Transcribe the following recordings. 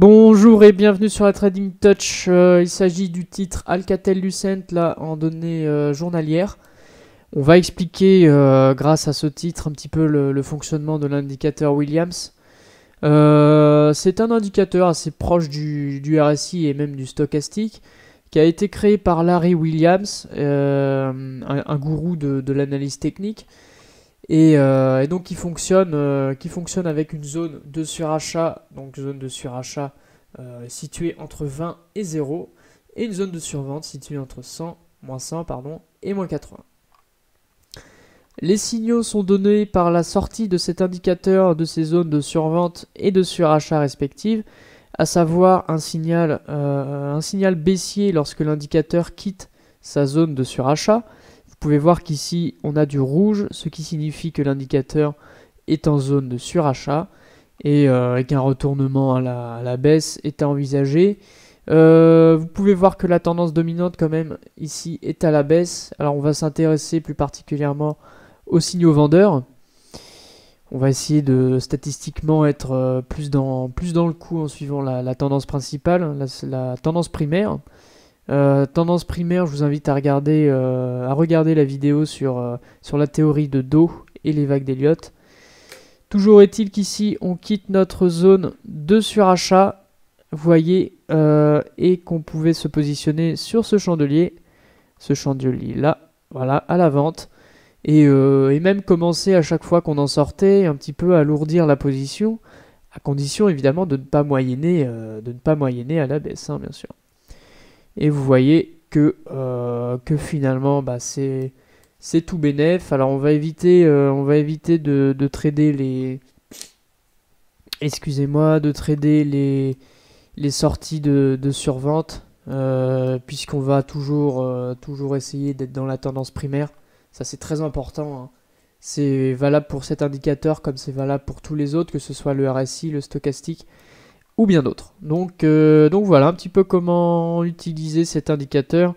Bonjour et bienvenue sur la Trading Touch. Il s'agit du titre Alcatel-Lucent là en données journalières. On va expliquer grâce à ce titre un petit peu le fonctionnement de l'indicateur Williams. C'est un indicateur assez proche du RSI et même du stochastique qui a été créé par Larry Williams, un gourou de l'analyse technique. Et donc qui fonctionne avec une zone de surachat, donc zone de surachat située entre 20 et 0, et une zone de survente située entre moins 100 et moins 80. Les signaux sont donnés par la sortie de cet indicateur de ces zones de survente et de surachat respectives, à savoir un signal baissier lorsque l'indicateur quitte sa zone de surachat. Vous pouvez voir qu'ici on a du rouge, ce qui signifie que l'indicateur est en zone de surachat et qu'un retournement à la baisse est à envisager. Vous pouvez voir que la tendance dominante quand même ici est à la baisse. Alors on va s'intéresser plus particulièrement aux signaux vendeurs. On va essayer de statistiquement être plus dans le coup en suivant la tendance principale, la tendance primaire. Tendance primaire, je vous invite à regarder la vidéo sur la théorie de Dow et les vagues d'Elliott. Toujours est-il qu'ici, on quitte notre zone de surachat, vous voyez, et qu'on pouvait se positionner sur ce chandelier là, voilà, à la vente, et même commencer à chaque fois qu'on en sortait un petit peu à alourdir la position, à condition évidemment de ne pas moyenner à la baisse, hein, bien sûr. Et vous voyez que finalement c'est tout bénef. Alors on va éviter de trader les sorties de survente, puisqu'on va toujours essayer d'être dans la tendance primaire. Ça c'est très important, hein. C'est valable pour cet indicateur comme c'est valable pour tous les autres, que ce soit le RSI, le stochastique ou bien d'autres. Donc voilà un petit peu comment utiliser cet indicateur.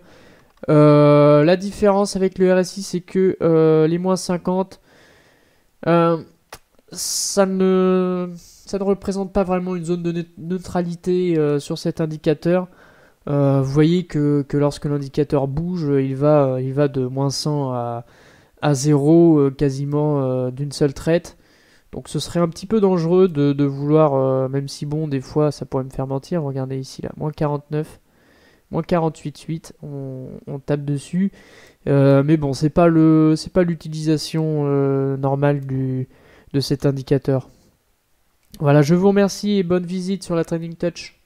La différence avec le RSI, c'est que les moins 50, ça ne représente pas vraiment une zone de neutralité sur cet indicateur. Vous voyez que lorsque l'indicateur bouge, il va de moins 100 à 0 quasiment d'une seule traite. Donc ce serait un petit peu dangereux de vouloir, même si bon, des fois ça pourrait me faire mentir. Regardez ici là, moins 49, moins 48,8, on tape dessus. Mais bon, c'est pas l'utilisation normale de cet indicateur. Voilà, je vous remercie et bonne visite sur la Trading Touch.